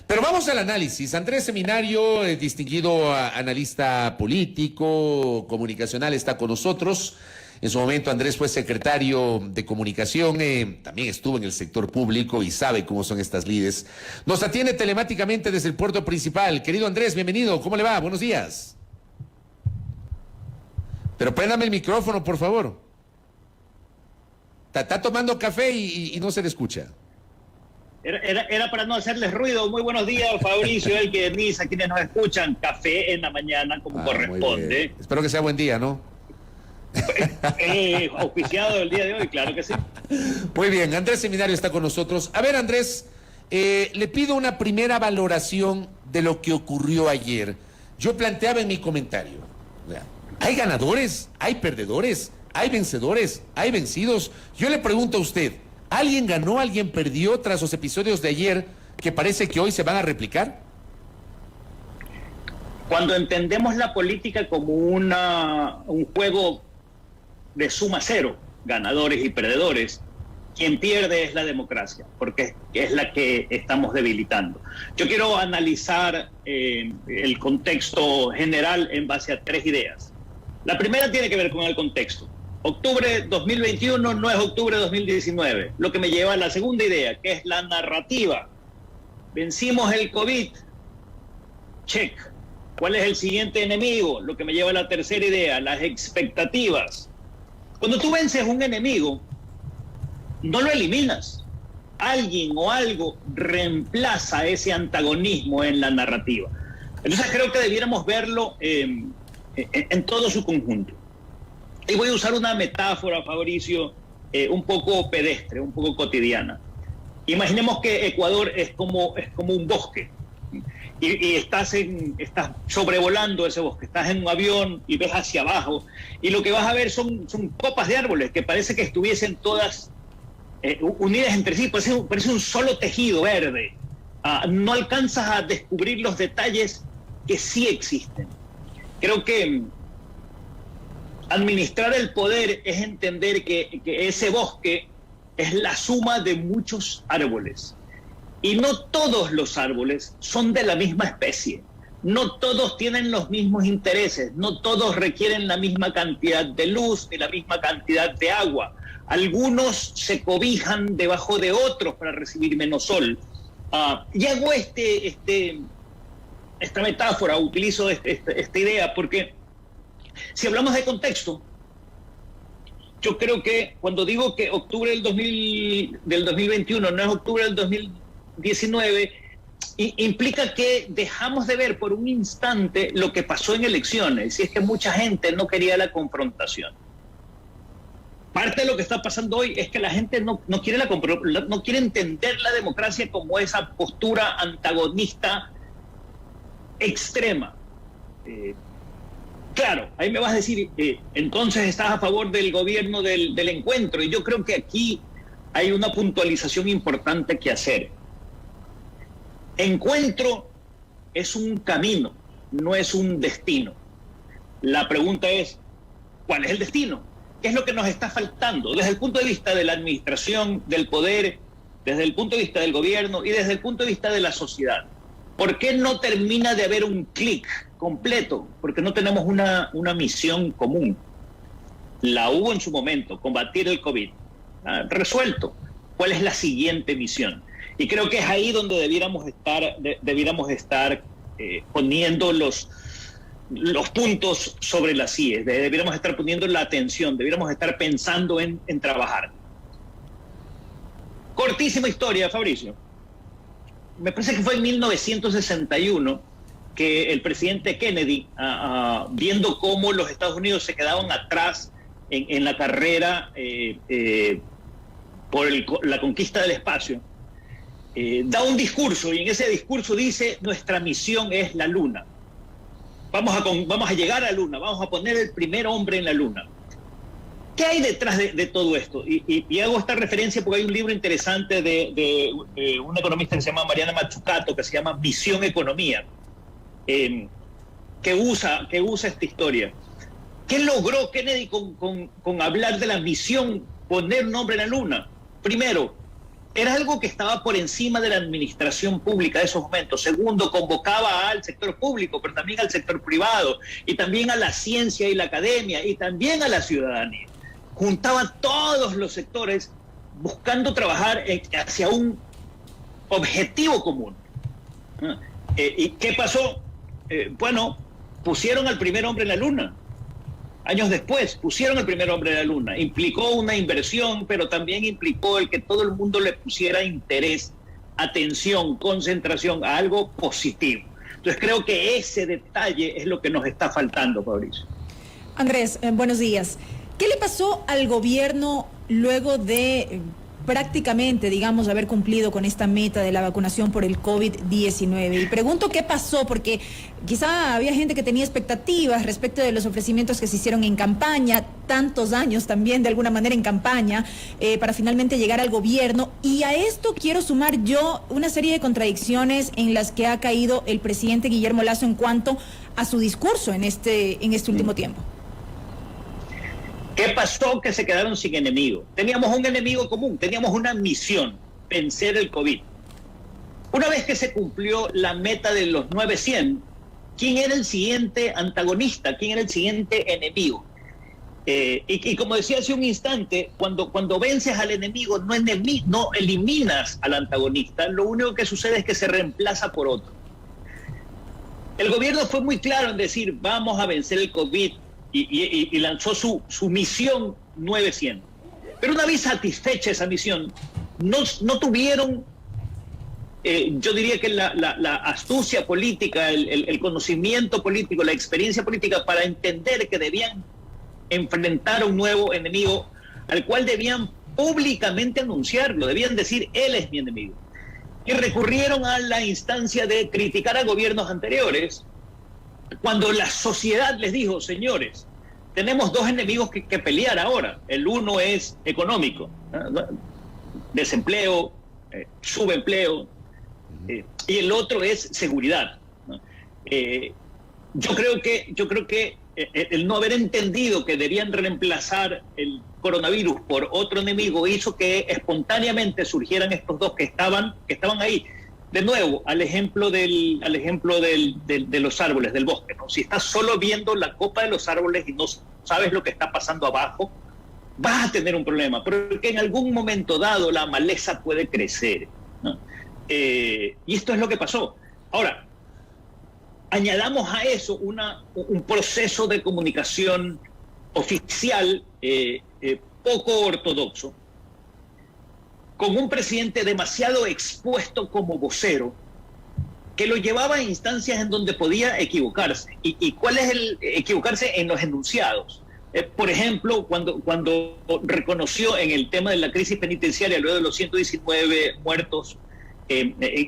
Pero vamos al análisis. Andrés Seminario, distinguido analista político, comunicacional, está con nosotros. En su momento Andrés fue secretario de comunicación, también estuvo en el sector público y sabe cómo son estas lides. Nos atiende telemáticamente desde el puerto principal. Querido Andrés, bienvenido. ¿Cómo le va? Buenos días. Pero préndame el micrófono, por favor. Está tomando café y no se le escucha. Era para no hacerles ruido. Muy buenos días, Fabricio, el que Denise, a quienes nos escuchan. Café en la mañana, como corresponde. Espero que sea buen día, ¿no? Auspiciado el día de hoy, claro que sí. Muy bien, Andrés Seminario está con nosotros. A ver, Andrés, le pido una primera valoración de lo que ocurrió ayer. Yo planteaba en mi comentario, hay ganadores, hay perdedores, hay vencedores, hay vencidos. Yo le pregunto a usted, ¿alguien ganó, alguien perdió tras los episodios de ayer que parece que hoy se van a replicar? Cuando entendemos la política como un juego de suma cero, ganadores y perdedores, quien pierde es la democracia, porque es la que estamos debilitando. Yo quiero analizar el contexto general en base a tres ideas. La primera tiene que ver con el contexto. Octubre 2021 no es octubre 2019, lo que me lleva a la segunda idea, que es la narrativa. Vencimos el COVID, check. ¿Cuál es el siguiente enemigo? Lo que me lleva a la tercera idea, las expectativas. Cuando tú vences un enemigo, no lo eliminas. Alguien o algo reemplaza ese antagonismo en la narrativa. Entonces creo que debiéramos verlo en todo su conjunto. Y voy a usar una metáfora, Fabricio, un poco pedestre, un poco cotidiana. Imaginemos que Ecuador es como un bosque. Y estás sobrevolando ese bosque, estás en un avión y ves hacia abajo, y lo que vas a ver son copas de árboles que parece que estuviesen todas unidas entre sí, parece un solo tejido verde. No alcanzas a descubrir los detalles que sí existen. Creo que administrar el poder es entender que ese bosque es la suma de muchos árboles. Y no todos los árboles son de la misma especie. No todos tienen los mismos intereses. No todos requieren la misma cantidad de luz ni la misma cantidad de agua. Algunos se cobijan debajo de otros para recibir menos sol. Y hago esta metáfora, utilizo esta idea, porque si hablamos de contexto, yo creo que cuando digo que octubre del 2021 no es octubre del 2019, implica que dejamos de ver por un instante lo que pasó en elecciones, y es que mucha gente no quería la confrontación. Parte de lo que está pasando hoy es que la gente no quiere entender la democracia como esa postura antagonista extrema. Claro, ahí me vas a decir, entonces estás a favor del gobierno del encuentro, y yo creo que aquí hay una puntualización importante que hacer. Encuentro es un camino, no es un destino. La pregunta es, ¿cuál es el destino? ¿Qué es lo que nos está faltando? Desde el punto de vista de la administración, del poder, desde el punto de vista del gobierno y desde el punto de vista de la sociedad. ¿Por qué no termina de haber un clic completo? Porque no tenemos una misión común. La hubo en su momento, combatir el COVID. Resuelto. ¿Cuál es la siguiente misión? Y creo que es ahí donde debiéramos estar poniendo los puntos sobre las IES, debiéramos estar poniendo la atención, debiéramos estar pensando en trabajar. Cortísima historia, Fabricio. Me parece que fue en 1961 que el presidente Kennedy, viendo cómo los Estados Unidos se quedaban atrás en la carrera por la conquista del espacio, da un discurso, y en ese discurso dice: nuestra misión es la Luna. Vamos a llegar a la Luna, vamos a poner el primer hombre en la Luna. ¿Qué hay detrás de todo esto? Y hago esta referencia porque hay un libro interesante de una economista que se llama Mariana Mazzucato, que se llama Visión Economía, que usa esta historia. ¿Qué logró Kennedy con hablar de la misión, poner un hombre en la Luna? Primero, era algo que estaba por encima de la administración pública de esos momentos. Segundo, convocaba al sector público, pero también al sector privado, y también a la ciencia y la academia, y también a la ciudadanía. Juntaba todos los sectores buscando trabajar hacia un objetivo común. ¿Y qué pasó? Bueno, pusieron al primer hombre en la luna. Años después pusieron al primer hombre en la luna. Implicó una inversión, pero también implicó el que todo el mundo le pusiera interés, atención, concentración a algo positivo. Entonces creo que ese detalle es lo que nos está faltando, Fabricio. Andrés, buenos días. ¿Qué le pasó al gobierno luego de prácticamente, digamos, haber cumplido con esta meta de la vacunación por el COVID-19? Y pregunto qué pasó, porque quizá había gente que tenía expectativas respecto de los ofrecimientos que se hicieron en campaña, tantos años también de alguna manera en campaña, para finalmente llegar al gobierno. Y a esto quiero sumar yo una serie de contradicciones en las que ha caído el presidente Guillermo Lasso en cuanto a su discurso en este último tiempo. ¿Qué pasó? Que se quedaron sin enemigo. Teníamos un enemigo común, teníamos una misión, vencer el COVID. Una vez que se cumplió la meta de los 900, ¿quién era el siguiente antagonista? ¿Quién era el siguiente enemigo? Y como decía hace un instante, cuando vences al enemigo, no eliminas al antagonista, lo único que sucede es que se reemplaza por otro. El gobierno fue muy claro en decir, vamos a vencer el COVID, y lanzó su misión 900. Pero una vez satisfecha esa misión, no tuvieron, yo diría que la astucia política, el conocimiento político, la experiencia política para entender que debían enfrentar a un nuevo enemigo al cual debían públicamente anunciarlo, debían decir, él es mi enemigo. Y recurrieron a la instancia de criticar a gobiernos anteriores, cuando la sociedad les dijo, señores, tenemos dos enemigos que pelear ahora. El uno es económico, desempleo, subempleo, y el otro es seguridad. Yo creo que el no haber entendido que debían reemplazar el coronavirus por otro enemigo hizo que espontáneamente surgieran estos dos que estaban ahí. De nuevo, al ejemplo de los árboles, del bosque, ¿no? Si estás solo viendo la copa de los árboles y no sabes lo que está pasando abajo, vas a tener un problema, porque en algún momento dado la maleza puede crecer, ¿no? Y esto es lo que pasó. Ahora, añadamos a eso un proceso de comunicación oficial poco ortodoxo, con un presidente demasiado expuesto como vocero, que lo llevaba a instancias en donde podía equivocarse. ¿Y cuál es el equivocarse? En los enunciados. Por ejemplo, cuando reconoció en el tema de la crisis penitenciaria, luego de los 119 muertos,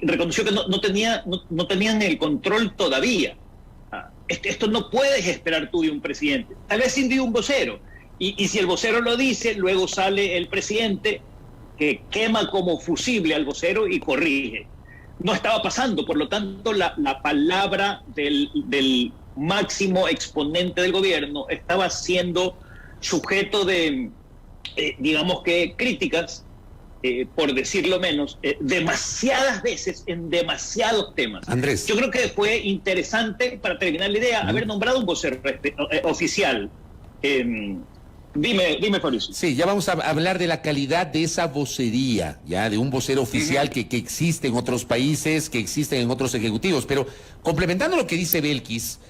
reconoció que no tenían el control todavía. Esto no puedes esperar tú de un presidente. Tal vez sin de un vocero. Y si el vocero lo dice, luego sale el presidente que quema como fusible al vocero y corrige. No estaba pasando, por lo tanto la palabra del máximo exponente del gobierno estaba siendo sujeto de, digamos que críticas, por decirlo menos, demasiadas veces en demasiados temas. Andrés. Yo creo que fue interesante, para terminar la idea, haber nombrado un vocero oficial. Dime, Fabricio. Sí, ya vamos a hablar de la calidad de esa vocería, ya de un vocero oficial que existe en otros países, que existe en otros ejecutivos. Pero complementando lo que dice Belkis,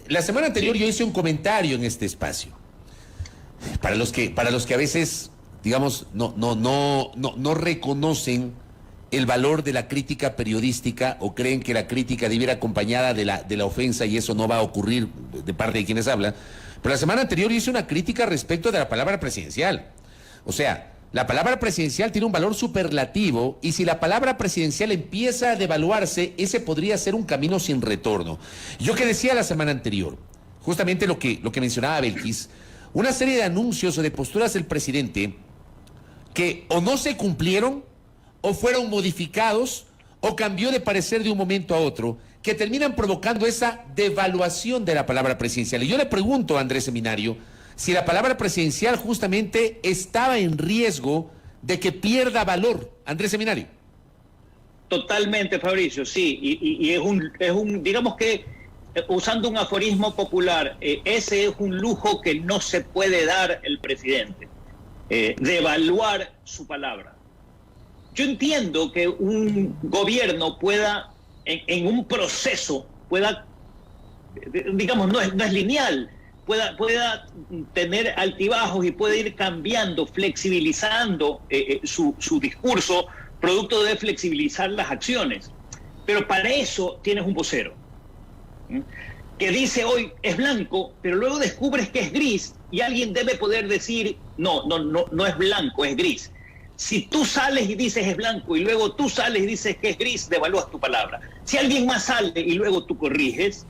la semana anterior yo hice un comentario en este espacio. Para los que a veces, digamos, no reconocen el valor de la crítica periodística o creen que la crítica debiera acompañada de la ofensa, y eso no va a ocurrir de parte de quienes hablan. Pero la semana anterior hice una crítica respecto de la palabra presidencial. O sea, la palabra presidencial tiene un valor superlativo, y si la palabra presidencial empieza a devaluarse, ese podría ser un camino sin retorno. Yo que decía la semana anterior, justamente lo que mencionaba Belkis, una serie de anuncios o de posturas del presidente que o no se cumplieron, o fueron modificados, o cambió de parecer de un momento a otro, que terminan provocando esa devaluación de la palabra presidencial. Y yo le pregunto a Andrés Seminario si la palabra presidencial justamente estaba en riesgo de que pierda valor, Andrés Seminario. Totalmente, Fabricio, sí, y es un, digamos que, usando un aforismo popular, ese es un lujo que no se puede dar el presidente, devaluar su palabra. Yo entiendo que un gobierno pueda, en un proceso, pueda, digamos, no es lineal, pueda tener altibajos y puede ir cambiando, flexibilizando su discurso, producto de flexibilizar las acciones. Pero para eso tienes un vocero, que dice hoy es blanco, pero luego descubres que es gris, y alguien debe poder decir, no es blanco, es gris. Si tú sales y dices es blanco y luego tú sales y dices que es gris, devalúas tu palabra. Si alguien más sale y luego tú corriges,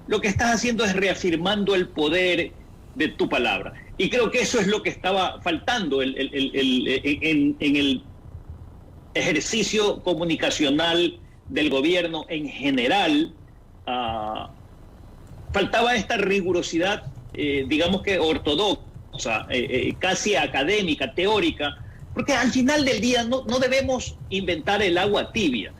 lo que estás haciendo es reafirmando el poder de tu palabra. Y creo que eso es lo que estaba faltando en el ejercicio comunicacional del gobierno en general. Faltaba esta rigurosidad, digamos que ortodoxa, casi académica, teórica, porque al final del día no debemos inventar el agua tibia.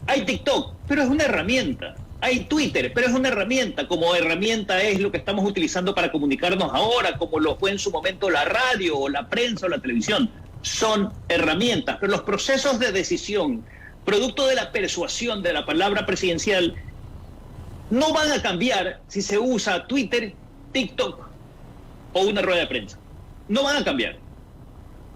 Hay TikTok, pero es una herramienta. Hay Twitter, pero es una herramienta. Como herramienta es lo que estamos utilizando para comunicarnos ahora, como lo fue en su momento la radio o la prensa o la televisión. Son herramientas, pero los procesos de decisión, producto de la persuasión de la palabra presidencial, no van a cambiar si se usa Twitter, TikTok o una rueda de prensa. No van a cambiar.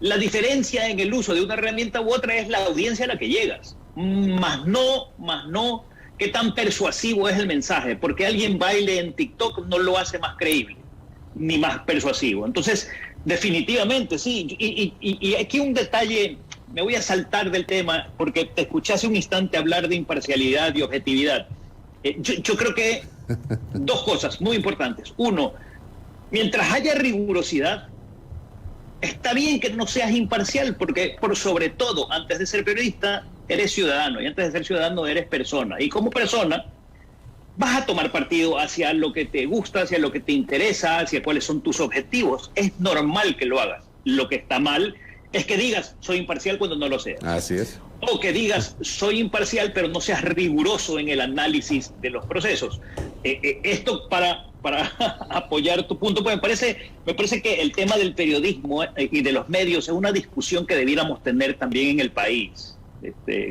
La diferencia en el uso de una herramienta u otra es la audiencia a la que llegas. Más no, qué tan persuasivo es el mensaje. Porque alguien baile en TikTok no lo hace más creíble, ni más persuasivo. Entonces, definitivamente, sí. Y aquí un detalle, me voy a saltar del tema, porque te escuché hace un instante hablar de imparcialidad y objetividad. Yo creo que dos cosas muy importantes. Uno, mientras haya rigurosidad, está bien que no seas imparcial, porque por sobre todo, antes de ser periodista, eres ciudadano, y antes de ser ciudadano eres persona. Y como persona, vas a tomar partido hacia lo que te gusta, hacia lo que te interesa, hacia cuáles son tus objetivos. Es normal que lo hagas. Lo que está mal es que digas, soy imparcial cuando no lo seas. Así es. O que digas, soy imparcial, pero no seas riguroso en el análisis de los procesos. Esto para apoyar tu punto, pues me parece que el tema del periodismo y de los medios es una discusión que debiéramos tener también en el país,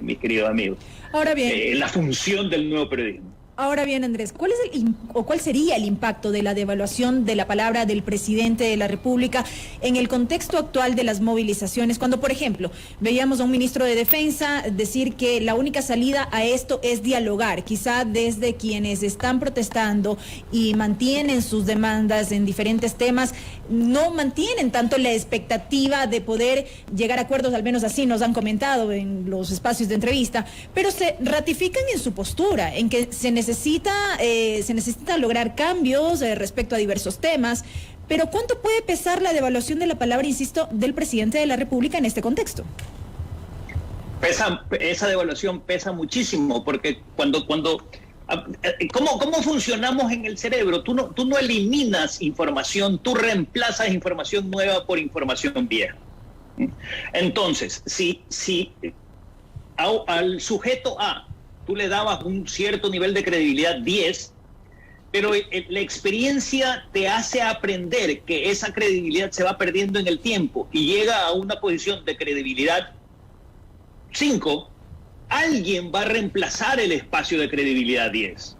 mis queridos amigos. Ahora bien, la función del nuevo periodismo. Ahora bien, Andrés, ¿cuál sería el impacto de la devaluación de la palabra del presidente de la República en el contexto actual de las movilizaciones? Cuando, por ejemplo, veíamos a un ministro de Defensa decir que la única salida a esto es dialogar, quizá desde quienes están protestando y mantienen sus demandas en diferentes temas, no mantienen tanto la expectativa de poder llegar a acuerdos, al menos así nos han comentado en los espacios de entrevista, pero se ratifican en su postura, en que se necesita lograr cambios respecto a diversos temas, pero ¿cuánto puede pesar la devaluación de la palabra, insisto, del presidente de la República en este contexto? Esa devaluación pesa muchísimo, porque ¿cómo funcionamos en el cerebro? Tú no eliminas información, tú reemplazas información nueva por información vieja. Entonces, si al sujeto A tú le dabas un cierto nivel de credibilidad 10, pero la experiencia te hace aprender que esa credibilidad se va perdiendo en el tiempo y llega a una posición de credibilidad 5, alguien va a reemplazar el espacio de credibilidad 10.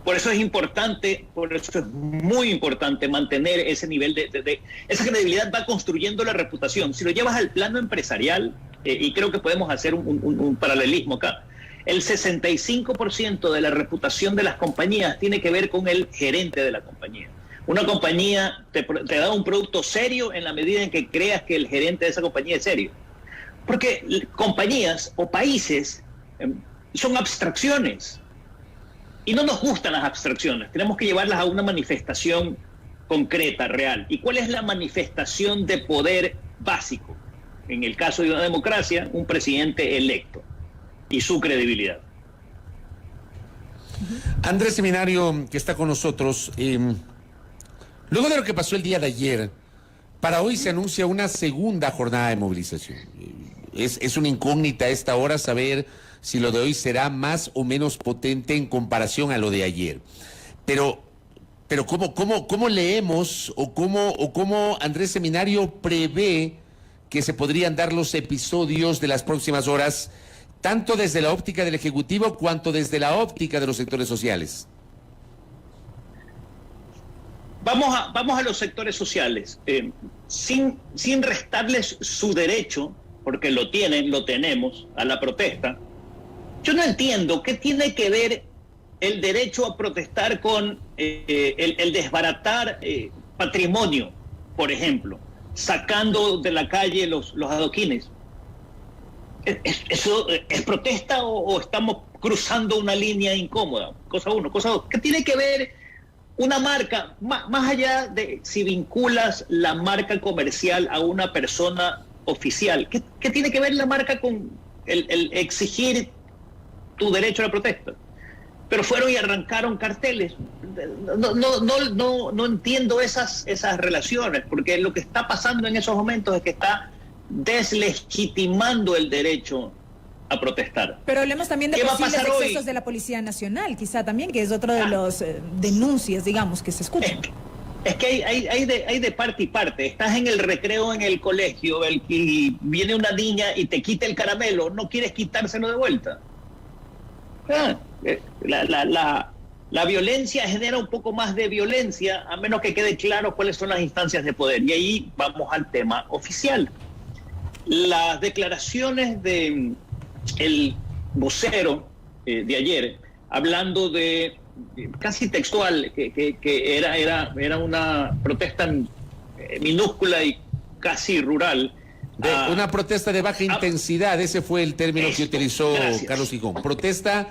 Por eso es importante, por eso es muy importante mantener ese nivel de esa credibilidad va construyendo la reputación. Si lo llevas al plano empresarial, y creo que podemos hacer un paralelismo acá, el 65% de la reputación de las compañías tiene que ver con el gerente de la compañía. Una compañía te da un producto serio en la medida en que creas que el gerente de esa compañía es serio. Porque compañías o países son abstracciones. Y no nos gustan las abstracciones. Tenemos que llevarlas a una manifestación concreta, real. ¿Y cuál es la manifestación de poder básico? En el caso de una democracia, un presidente electo y su credibilidad. Andrés Seminario, que está con nosotros, luego de lo que pasó el día de ayer, Para hoy se anuncia una segunda jornada de movilización. Es una incógnita a esta hora saber si lo de hoy será más o menos potente en comparación a lo de ayer. Pero ¿cómo leemos o cómo Andrés Seminario prevé que se podrían dar los episodios de las próximas horas, tanto desde la óptica del Ejecutivo cuanto desde la óptica de los sectores sociales? Vamos a los sectores sociales, sin restarles su derecho, porque lo tenemos, a la protesta. Yo no entiendo qué tiene que ver el derecho a protestar con el desbaratar patrimonio, por ejemplo, sacando de la calle los adoquines. ¿Eso es protesta o estamos cruzando una línea incómoda? Cosa uno. Cosa dos, ¿qué tiene que ver una marca, más allá de si vinculas la marca comercial a una persona oficial? ¿Qué tiene que ver la marca con el exigir tu derecho a la protesta? Pero fueron y arrancaron carteles. No entiendo esas relaciones, porque lo que está pasando en esos momentos es que está deslegitimando el derecho a protestar. Pero hablemos también de posibles excesos de la Policía Nacional, quizá también, que es otro de los denuncias, digamos, que se escuchan. Es que hay de parte y parte. Estás en el recreo en el colegio, y viene una niña y te quita el caramelo, no quieres quitárselo de vuelta. La violencia genera un poco más de violencia, a menos que quede claro cuáles son las instancias de poder. Y ahí vamos al tema oficial. Las declaraciones de el vocero de ayer, hablando de casi textual, que era una protesta minúscula y casi rural. Una protesta de baja intensidad, ese fue el término que utilizó Carlos Gijón. Protesta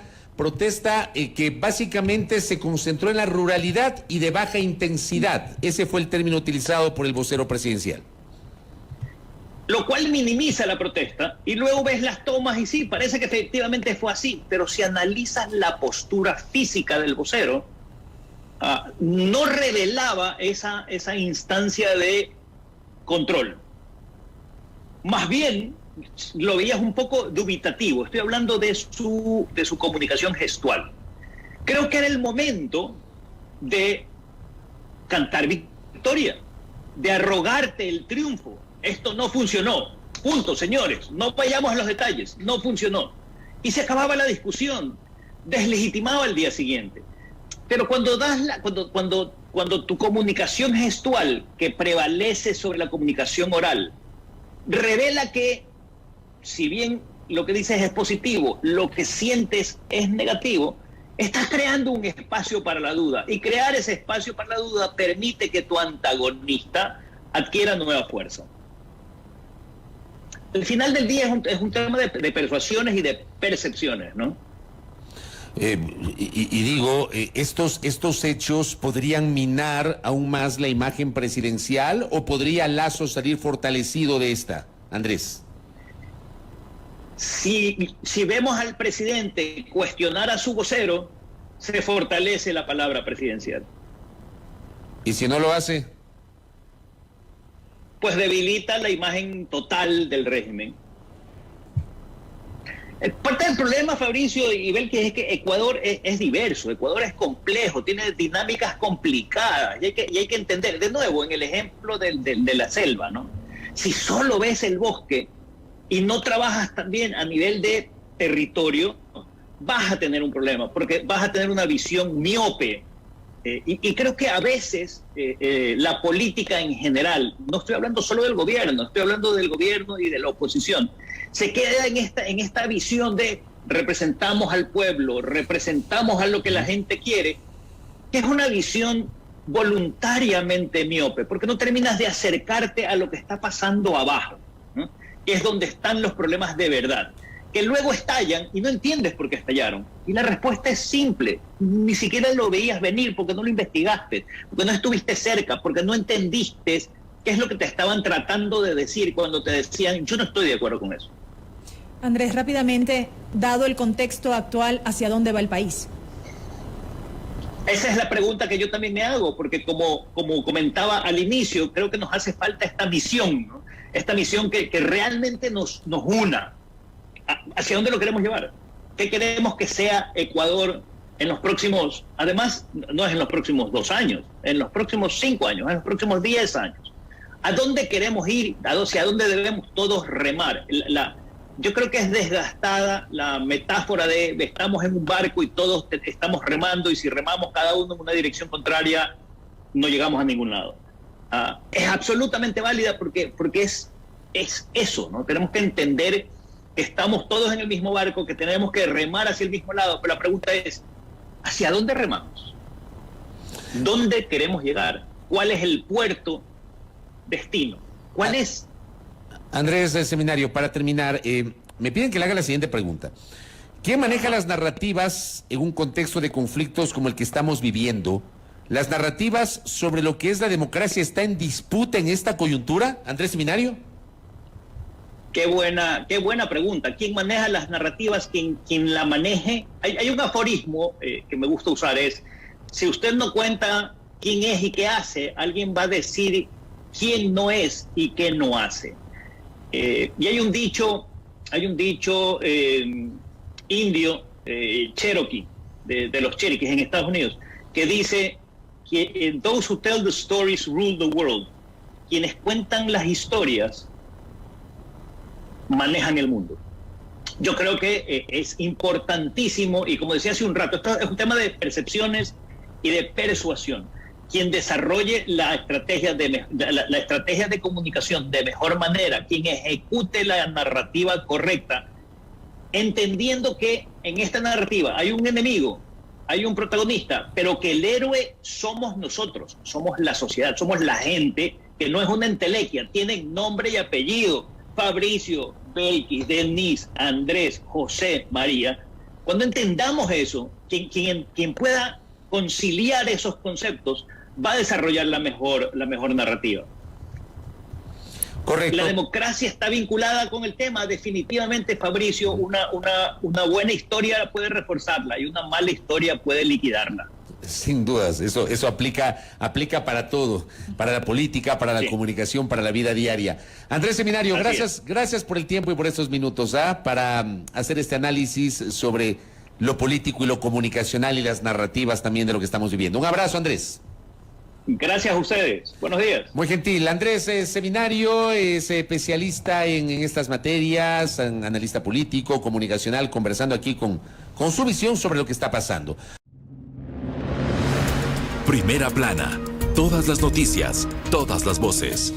que básicamente se concentró en la ruralidad y de baja intensidad. Ese fue el término utilizado por el vocero presidencial. Lo cual minimiza la protesta, y luego ves las tomas y sí, parece que efectivamente fue así, pero si analizas la postura física del vocero, no revelaba esa instancia de control. Más bien, lo veías un poco dubitativo. Estoy hablando de su comunicación gestual. Creo que era el momento de cantar victoria, de arrogarte el triunfo. Esto no funcionó. Punto, señores. No vayamos a los detalles. No funcionó. Y se acababa la discusión. Deslegitimaba al día siguiente. Pero cuando tu comunicación gestual, que prevalece sobre la comunicación oral, revela que, si bien lo que dices es positivo, lo que sientes es negativo, estás creando un espacio para la duda. Y crear ese espacio para la duda permite que tu antagonista adquiera nueva fuerza. Al final del día es un tema de persuasiones y de percepciones, ¿no? Digo, estos hechos podrían minar aún más la imagen presidencial, ¿o podría Lasso salir fortalecido de esta, Andrés? Si vemos al presidente cuestionar a su vocero, se fortalece la palabra presidencial. ¿Y si no lo hace? Pues debilita la imagen total del régimen. Parte del problema, Fabricio y Belkis, es que Ecuador es diverso, Ecuador es complejo, tiene dinámicas complicadas, y hay que entender, de nuevo, en el ejemplo de la selva, ¿no? Si solo ves el bosque y no trabajas también a nivel de territorio, vas a tener un problema, porque vas a tener una visión miope. Y creo que a veces la política en general, no estoy hablando solo del gobierno, estoy hablando del gobierno y de la oposición, se queda en esta visión de representamos al pueblo, representamos a lo que la gente quiere, que es una visión voluntariamente miope, porque no terminas de acercarte a lo que está pasando abajo, ¿no? Que es donde están los problemas de verdad, que luego estallan y no entiendes por qué estallaron. Y la respuesta es simple: ni siquiera lo veías venir porque no lo investigaste, porque no estuviste cerca, porque no entendiste qué es lo que te estaban tratando de decir cuando te decían yo no estoy de acuerdo con eso. Andrés, rápidamente, dado el contexto actual, ¿hacia dónde va el país? Esa es la pregunta que yo también me hago, porque como comentaba al inicio, creo que nos hace falta esta misión, ¿no? Esta misión que realmente nos una. ¿Hacia dónde lo queremos llevar? ¿Qué queremos que sea Ecuador en los próximos, además, no es en los próximos 2 años, en los próximos 5 años, en los próximos 10 años? ¿A dónde queremos ir? ¿Hacia dónde debemos todos remar? Yo creo que es desgastada la metáfora de estamos en un barco y todos estamos remando, y si remamos cada uno en una dirección contraria, no llegamos a ningún lado. Es absolutamente válida porque es eso, ¿no? Tenemos que entender que estamos todos en el mismo barco, que tenemos que remar hacia el mismo lado, pero la pregunta es, ¿hacia dónde remamos? ¿Dónde queremos llegar? ¿Cuál es el puerto destino? ¿Cuál es? Andrés Seminario, para terminar, me piden que le haga la siguiente pregunta. ¿Quién maneja las narrativas en un contexto de conflictos como el que estamos viviendo? ¿Las narrativas sobre lo que es la democracia está en disputa en esta coyuntura? Andrés Seminario. Qué buena pregunta. ¿Quién maneja las narrativas? ¿Quién la maneje? Hay un aforismo que me gusta usar, es: si usted no cuenta quién es y qué hace, alguien va a decir quién no es y qué no hace. Y hay un dicho indio, Cherokee, de los Cherokees en Estados Unidos, que dice que those who tell the stories rule the world. Quienes cuentan las historias manejan el mundo. Yo creo que es importantísimo, y como decía hace un rato, esto es un tema de percepciones y de persuasión. Quien desarrolle la estrategia de comunicación de mejor manera, quien ejecute la narrativa correcta, entendiendo que en esta narrativa hay un enemigo, hay un protagonista, pero que el héroe somos nosotros, somos la sociedad, somos la gente, que no es una entelequia, tienen nombre y apellido: Fabricio, Belkis, Denise, Andrés, José, María. Cuando entendamos eso, quien pueda conciliar esos conceptos va a desarrollar la mejor narrativa. Correcto. La democracia está vinculada con el tema, definitivamente, Fabricio. Una buena historia puede reforzarla y una mala historia puede liquidarla. Sin dudas, eso aplica para todo, para la política, para la comunicación, para la vida diaria. Andrés Seminario, gracias por el tiempo y por estos minutos para hacer este análisis sobre lo político y lo comunicacional y las narrativas también de lo que estamos viviendo. Un abrazo, Andrés. Gracias a ustedes. Buenos días. Muy gentil. Andrés Seminario es especialista en estas materias, analista político, comunicacional, conversando aquí con su visión sobre lo que está pasando. Primera Plana. Todas las noticias, todas las voces.